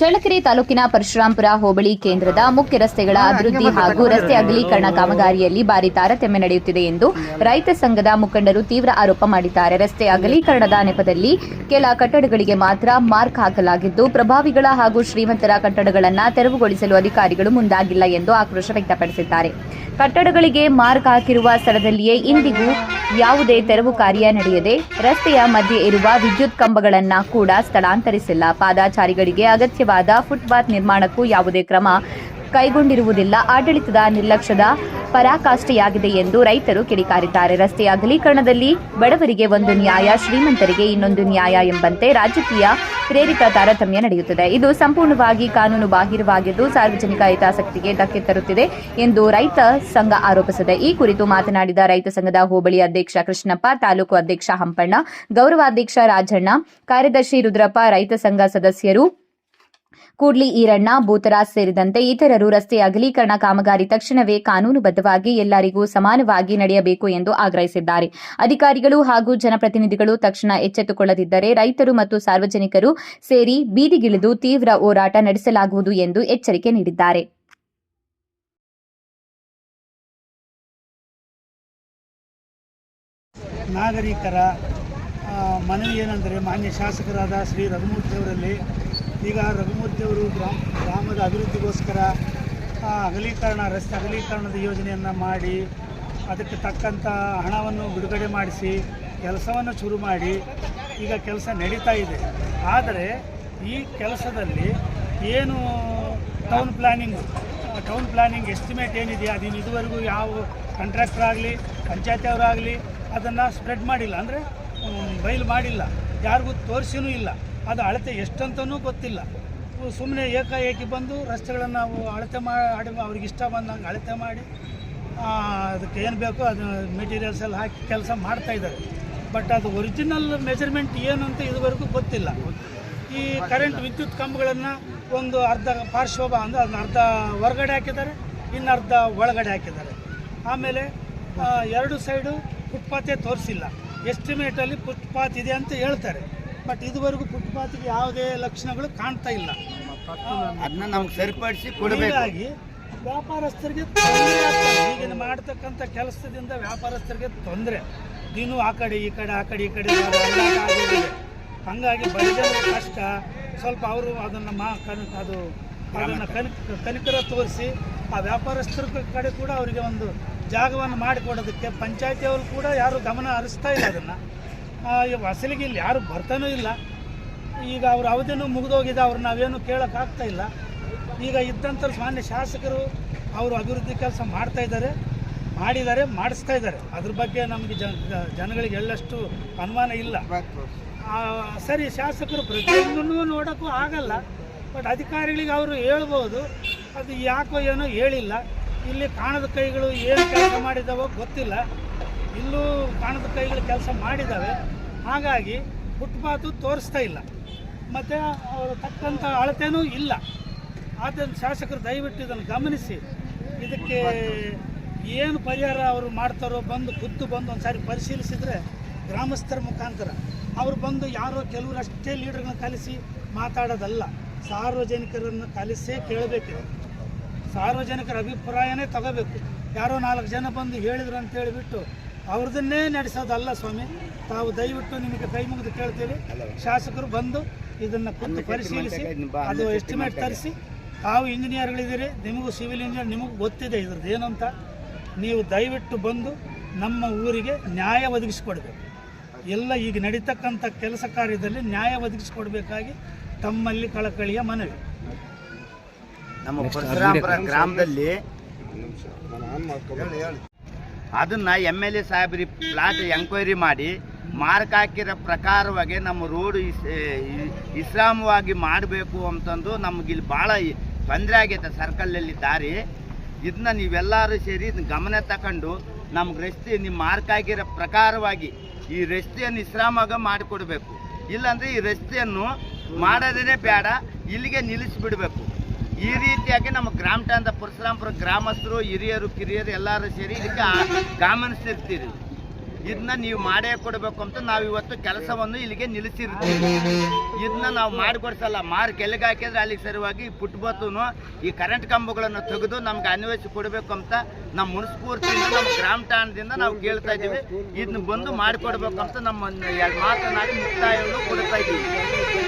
ಚಳ್ಳಕೆರೆ ತಾಲೂಕಿನ ಪರಶುರಾಂಪುರ ಹೋಬಳಿ ಕೇಂದ್ರದ ಮುಖ್ಯ ರಸ್ತೆಗಳ ಅಭಿವೃದ್ಧಿ ಹಾಗೂ ರಸ್ತೆ ಅಗಲೀಕರಣ ಕಾಮಗಾರಿಯಲ್ಲಿ ಭಾರಿ ತಾರತಮ್ಯ ನಡೆಯುತ್ತಿದೆ ಎಂದು ರೈತ ಸಂಘದ ಮುಖಂಡರು ತೀವ್ರ ಆರೋಪ ಮಾಡಿದ್ದಾರೆ. ರಸ್ತೆ ಅಗಲೀಕರಣದ ನೆಪದಲ್ಲಿ ಕೆಲ ಕಟ್ಟಡಗಳಿಗೆ ಮಾತ್ರ ಮಾರ್ಕ್ ಹಾಕಲಾಗಿದ್ದು, ಪ್ರಭಾವಿಗಳ ಹಾಗೂ ಶ್ರೀಮಂತರ ಕಟ್ಟಡಗಳನ್ನು ತೆರವುಗೊಳಿಸಲು ಅಧಿಕಾರಿಗಳು ಮುಂದಾಗಿಲ್ಲ ಎಂದು ಆಕ್ರೋಶ ವ್ಯಕ್ತಪಡಿಸಿದ್ದಾರೆ. ಕಟ್ಟಡಗಳಿಗೆ ಮಾರ್ಕ್ ಹಾಕಿರುವ ಸ್ಥಳದಲ್ಲಿಯೇ ಇಂದಿಗೂ ಯಾವುದೇ ತೆರವು ಕಾರ್ಯ ನಡೆಯದೆ ರಸ್ತೆಯ ಮಧ್ಯೆ ಇರುವ ವಿದ್ಯುತ್ ಕಂಬಗಳನ್ನು ಕೂಡ ಸ್ಥಳಾಂತರಿಸಿಲ್ಲ. ಪಾದಚಾರಿಗಳಿಗೆ ಅಗತ್ಯವಾದ ಫುಟ್ಪಾತ್ ನಿರ್ಮಾಣಕ್ಕೂ ಯಾವುದೇ ಕ್ರಮ ಕೈಗೊಂಡಿರುವುದಿಲ್ಲ. ಆಡಳಿತದ ನಿರ್ಲಕ್ಷ್ಯದ ಪರಾಕಾಷ್ಠೆಯಾಗಿದೆ ಎಂದು ರೈತರು ಕಿಡಿಕಾರಿದ್ದಾರೆ. ರಸ್ತೆ ಅಗಲೀಕರಣದಲ್ಲಿ ಬಡವರಿಗೆ ಒಂದು ನ್ಯಾಯ, ಶ್ರೀಮಂತರಿಗೆ ಇನ್ನೊಂದು ನ್ಯಾಯ ಎಂಬಂತೆ ರಾಜಕೀಯ ಪ್ರೇರಿತ ತಾರತಮ್ಯ ನಡೆಯುತ್ತದೆ. ಇದು ಸಂಪೂರ್ಣವಾಗಿ ಕಾನೂನು ಬಾಹಿರವಾಗಿದ್ದು ಸಾರ್ವಜನಿಕ ಹಿತಾಸಕ್ತಿಗೆ ಧಕ್ಕೆ ತರುತ್ತಿದೆ ಎಂದು ರೈತ ಸಂಘ ಆರೋಪಿಸಿದೆ. ಈ ಕುರಿತು ಮಾತನಾಡಿದ ರೈತ ಸಂಘದ ಹೋಬಳಿ ಅಧ್ಯಕ್ಷ ಕೃಷ್ಣಪ್ಪ, ತಾಲೂಕು ಅಧ್ಯಕ್ಷ ಹಂಪಣ್ಣ, ಗೌರವಾಧ್ಯಕ್ಷ ರಾಜಣ್ಣ, ಕಾರ್ಯದರ್ಶಿ ರುದ್ರಪ್ಪ, ರೈತ ಸಂಘ ಸದಸ್ಯರು ಕೂಡ್ಲಿ ಈರಣ್ಣ, ಭೂತರಾಜ್ ಸೇರಿದಂತೆ ಇತರರು ರಸ್ತೆ ಅಗಲೀಕರಣ ಕಾಮಗಾರಿ ತಕ್ಷಣವೇ ಕಾನೂನುಬದ್ಧವಾಗಿ ಎಲ್ಲರಿಗೂ ಸಮಾನವಾಗಿ ನಡೆಯಬೇಕು ಎಂದು ಆಗ್ರಹಿಸಿದ್ದಾರೆ. ಅಧಿಕಾರಿಗಳು ಹಾಗೂ ಜನಪ್ರತಿನಿಧಿಗಳು ತಕ್ಷಣ ಎಚ್ಚೆತ್ತುಕೊಳ್ಳದಿದ್ದರೆ ರೈತರು ಮತ್ತು ಸಾರ್ವಜನಿಕರು ಸೇರಿ ಬೀದಿಗಿಳಿದು ತೀವ್ರ ಹೋರಾಟ ನಡೆಸಲಾಗುವುದು ಎಂದು ಎಚ್ಚರಿಕೆ ನೀಡಿದ್ದಾರೆ. ನಾಗರಿಕರ ಮನವಿ ಏನೆಂದರೆ, ಮಾನ್ಯ ಶಾಸಕರಾದ ಶ್ರೀ ರಘುಮೂರ್ತಿ ಅವರಲ್ಲಿ ಈಗ ರಘುಮೂರ್ತಿಯವರು ಗ್ರಾಮದ ಅಭಿವೃದ್ಧಿಗೋಸ್ಕರ ರಸ್ತೆ ಅಗಲೀಕರಣದ ಯೋಜನೆಯನ್ನು ಮಾಡಿ ಅದಕ್ಕೆ ತಕ್ಕಂಥ ಹಣವನ್ನು ಬಿಡುಗಡೆ ಮಾಡಿಸಿ ಕೆಲಸವನ್ನು ಶುರು ಮಾಡಿ ಈಗ ಕೆಲಸ ನಡೀತಾ ಇದೆ. ಆದರೆ ಈ ಕೆಲಸದಲ್ಲಿ ಏನು ಟೌನ್ ಪ್ಲ್ಯಾನಿಂಗ್ ಎಸ್ಟಿಮೇಟ್ ಏನಿದೆಯಾ, ಅದನ್ನು ಇದುವರೆಗೂ ಯಾವ ಕಾಂಟ್ರಾಕ್ಟರ್ ಆಗಲಿ ಪಂಚಾಯತಿಯವರಾಗಲಿ ಅದನ್ನು ಸ್ಪ್ರೆಡ್ ಮಾಡಿಲ್ಲ, ಅಂದರೆ ಬಯಲು ಮಾಡಿಲ್ಲ, ಯಾರಿಗೂ ತೋರಿಸಿನೂ ಇಲ್ಲ. ಅದು ಅಳತೆ ಎಷ್ಟಂತನೂ ಗೊತ್ತಿಲ್ಲ. ಸುಮ್ಮನೆ ಏಕಾಏಕಿ ಬಂದು ರಸ್ತೆಗಳನ್ನು ನಾವು ಅಳತೆ ಮಾಡಿ ಅವ್ರಿಗೆ ಇಷ್ಟ ಬಂದಂಗೆ ಅಳತೆ ಮಾಡಿ ಅದಕ್ಕೆ ಏನು ಬೇಕೋ ಅದು ಮೆಟೀರಿಯಲ್ಸ್ ಎಲ್ಲ ಹಾಕಿ ಕೆಲಸ ಮಾಡ್ತಾಯಿದ್ದಾರೆ. ಬಟ್ ಅದು ಒರಿಜಿನಲ್ ಮೆಜರ್ಮೆಂಟ್ ಏನು ಅಂತ ಇದುವರೆಗೂ ಗೊತ್ತಿಲ್ಲ. ಈ ಕರೆಂಟ್ ವಿದ್ಯುತ್ ಕಂಬಗಳನ್ನು ಒಂದು ಅರ್ಧ ಪಾರ್ಶ್ವಭ ಅಂದರೆ ಅದನ್ನ ಅರ್ಧ ಹೊರಗಡೆ ಹಾಕಿದ್ದಾರೆ, ಇನ್ನು ಅರ್ಧ ಒಳಗಡೆ ಹಾಕಿದ್ದಾರೆ. ಆಮೇಲೆ ಎರಡು ಸೈಡು ಫುಟ್ಪಾತೇ ತೋರಿಸಿಲ್ಲ. ಎಸ್ಟಿಮೇಟಲ್ಲಿ ಫುಟ್ಪಾತ್ ಇದೆ ಅಂತ ಹೇಳ್ತಾರೆ, ಬಟ್ ಇದುವರೆಗೂ ಫುಟ್ಪಾತ್ಗೆ ಯಾವುದೇ ಲಕ್ಷಣಗಳು ಕಾಣ್ತಾ ಇಲ್ಲ. ಅದನ್ನ ನಮ್ಗೆ ಸರಿಪಡಿಸಿ ಹೀಗಾಗಿ ವ್ಯಾಪಾರಸ್ಥರಿಗೆ ತೊಂದರೆ ಆಗ್ತದೆ. ಈಗಿನ ಮಾಡ್ತಕ್ಕಂಥ ಕೆಲಸದಿಂದ ವ್ಯಾಪಾರಸ್ಥರಿಗೆ ತೊಂದರೆ. ದಿನೂ ಆ ಕಡೆ ಈ ಕಡೆ ಆಗೋದಿದೆ. ಹಾಗಾಗಿ ಬಡಜನ ಕಷ್ಟ. ಸ್ವಲ್ಪ ಅವರು ಅದನ್ನು ಕನಿಕರ ತೋರಿಸಿ ಆ ವ್ಯಾಪಾರಸ್ಥರ ಕಡೆ ಕೂಡ ಅವರಿಗೆ ಒಂದು ಜಾಗವನ್ನು ಮಾಡಿಕೊಡೋದಕ್ಕೆ ಪಂಚಾಯತಿಯವರು ಕೂಡ ಯಾರು ಗಮನ ಹರಿಸ್ತಾ ಇಲ್ಲ. ಅದನ್ನು ಅಸಲಿಗೆ ಇಲ್ಲಿ ಯಾರು ಬರ್ತಾನೂ ಇಲ್ಲ. ಈಗ ಅವ್ರ ಅವಧಿನೂ ಮುಗಿದೋಗಿದೆ, ಅವ್ರು ನಾವೇನು ಕೇಳೋಕ್ಕಾಗ್ತಾ ಇಲ್ಲ. ಈಗ ಇದ್ದಂಥ ಮಾನ್ಯ ಶಾಸಕರು ಅವರು ಅಭಿವೃದ್ಧಿ ಕೆಲಸ ಮಾಡಿಸ್ತಾ ಇದ್ದಾರೆ. ಅದ್ರ ಬಗ್ಗೆ ನಮಗೆ ಜನಗಳಿಗೆ ಎಳ್ಳಷ್ಟು ಅನುಮಾನ ಇಲ್ಲ. ಸರಿ, ಶಾಸಕರು ಪ್ರತಿಯೊಂದನ್ನು ನೋಡೋಕ್ಕೂ ಆಗಲ್ಲ, ಬಟ್ ಅಧಿಕಾರಿಗಳಿಗೆ ಅವರು ಹೇಳ್ಬೋದು. ಅದು ಯಾಕೋ ಏನೋ ಹೇಳಿಲ್ಲ. ಇಲ್ಲಿ ಕಾಣದ ಕೈಗಳು ಏನು ಕೆಲಸ ಮಾಡಿದ್ದಾವೋ ಗೊತ್ತಿಲ್ಲ. ಇಲ್ಲೂ ಕಾಣದ ಕೈಗಳು ಕೆಲಸ ಮಾಡಿದ್ದಾವೆ. ಹಾಗಾಗಿ ಫುಟ್ಪಾತು ತೋರಿಸ್ತಾ ಇಲ್ಲ, ಮತ್ತು ಅವರು ತಕ್ಕಂಥ ಅಳತೆನೂ ಇಲ್ಲ. ಆದ್ದರಿಂದ ಶಾಸಕರು ದಯವಿಟ್ಟು ಇದನ್ನು ಗಮನಿಸಿ ಇದಕ್ಕೆ ಏನು ಪರಿಹಾರ ಅವರು ಮಾಡ್ತಾರೋ ಖುದ್ದು ಬಂದು ಒಂದು ಸಾರಿ ಪರಿಶೀಲಿಸಿದರೆ ಗ್ರಾಮಸ್ಥರ ಮುಖಾಂತರ ಅವರು ಬಂದು ಯಾರೋ ಕೆಲವರು ಅಷ್ಟೇ ಲೀಡರ್ಗಳನ್ನ ಕಲಿಸಿ ಮಾತಾಡೋದಲ್ಲ, ಸಾರ್ವಜನಿಕರನ್ನು ಕಲಿಸೇ ಕೇಳಬೇಕಿದೆ. ಸಾರ್ವಜನಿಕರ ಅಭಿಪ್ರಾಯನೇ ತಗೋಬೇಕು. ಯಾರೋ 4 ಜನ ಬಂದು ಹೇಳಿದ್ರು ಅಂತ ಹೇಳಿಬಿಟ್ಟು ಅವ್ರದನ್ನೇ ನಡೆಸೋದಲ್ಲ ಸ್ವಾಮಿ. ತಾವು ದಯವಿಟ್ಟು ನಿಮಗೆ ಕೈ ಮುಗಿದು ಕೇಳ್ತೀವಿ, ಶಾಸಕರು ಬಂದು ಇದನ್ನು ಖುದ್ದು ಪರಿಶೀಲಿಸಿ ಅದು ಎಸ್ಟಿಮೇಟ್ ತರಿಸಿ, ತಾವು ಇಂಜಿನಿಯರ್ಗಳಿದ್ದೀರಿ, ನಿಮಗೂ ಸಿವಿಲ್ ಇಂಜಿನಿಯರ್, ನಿಮಗೂ ಗೊತ್ತಿದೆ ಇದ್ರದ್ದು ಏನು ಅಂತ. ನೀವು ದಯವಿಟ್ಟು ಬಂದು ನಮ್ಮ ಊರಿಗೆ ನ್ಯಾಯ ಒದಗಿಸಿಕೊಡ್ಬೇಕು. ಎಲ್ಲ ಈಗ ನಡೀತಕ್ಕಂಥ ಕೆಲಸ ಕಾರ್ಯದಲ್ಲಿ ನ್ಯಾಯ ಒದಗಿಸಿಕೊಡ್ಬೇಕಾಗಿ ತಮ್ಮಲ್ಲಿ ಕಳಕಳಿಯ ಮನವಿ. ನಮ್ಮ ಪರಶುರಾಂಪುರ ಗ್ರಾಮದಲ್ಲಿ ಅದನ್ನ MLA ಸಾಹೇಬ್ರಿ ಪ್ಲಾಟ್ ಎಂಕ್ವೈರಿ ಮಾಡಿ ಮಾರ್ಕ್ ಹಾಕಿರೋ ಪ್ರಕಾರವಾಗಿ ನಮ್ಮ ರೋಡ್ ವಿಶ್ರಾಮವಾಗಿ ಮಾಡಬೇಕು ಅಂತಂದು ನಮಗಿಲ್ಲಿ ಭಾಳ ತೊಂದರೆ ಆಗೈತೆ. ಸರ್ಕಲಲ್ಲಿ ದಾರಿ ಇದನ್ನ ನೀವೆಲ್ಲರೂ ಸೇರಿ ಗಮನ ತಗೊಂಡು ನಮ್ಗೆ ರಸ್ತೆ ನಿಮ್ಮ ಮಾರ್ಕ್ ಆಗಿರೋ ಪ್ರಕಾರವಾಗಿ ಈ ರಸ್ತೆಯನ್ನು ವಿಶ್ರಾಮವಾಗಿ ಮಾಡಿಕೊಡ್ಬೇಕು. ಇಲ್ಲಾಂದರೆ ಈ ರಸ್ತೆಯನ್ನು ಮಾಡೋದೇ ಬೇಡ, ಇಲ್ಲಿಗೆ ನಿಲ್ಲಿಸಿಬಿಡಬೇಕು. ಈ ರೀತಿಯಾಗಿ ನಮ್ಮ ಗ್ರಾಮ ಪರಶುರಾಂಪುರ ಗ್ರಾಮಸ್ಥರು, ಹಿರಿಯರು, ಕಿರಿಯರು ಎಲ್ಲರೂ ಸೇರಿ ಇದಕ್ಕೆ ಗಮನಿಸ್ತಿರ್ತೀರಿ. ಇದನ್ನ ನೀವು ಮಾಡೇ ಕೊಡಬೇಕು ಅಂತ ನಾವು ಇವತ್ತು ಕೆಲಸವನ್ನು ಇಲ್ಲಿಗೆ ನಿಲ್ಲಿಸಿರ್ತೀವಿ. ಇದನ್ನ ನಾವು ಮಾಡಿಕೊಡ್ಸಲ್ಲ, ಮಾರ್ಕ್ ಎಲ್ಲಿಗೆ ಹಾಕಿದ್ರೆ ಅಲ್ಲಿಗೆ ಸರಿಯಾಗಿ ಪುಟ್ಬತ್ತೂ ಈ ಕರೆಂಟ್ ಕಂಬಗಳನ್ನು ತೆಗೆದು ನಮ್ಗೆ ಅನ್ವಯಿಸಿ ಕೊಡಬೇಕು ಅಂತ ನಮ್ಮ ಮುನ್ಸ್ಫೂರ್ತಿಯಿಂದ ನಮ್ಮ ಗ್ರಾಮ ಠಾಣದಿಂದ ನಾವು ಕೇಳ್ತಾ ಇದ್ದೀವಿ. ಇದನ್ನ ಬಂದು ಮಾಡಿಕೊಡ್ಬೇಕು ಅಂತ ನಮ್ಮ ಎರಡು ಮಾತನಾಡಿ ಮುಕ್ತಾಯವನ್ನು ಕೊಡ್ತಾ ಇದ್ದೀವಿ.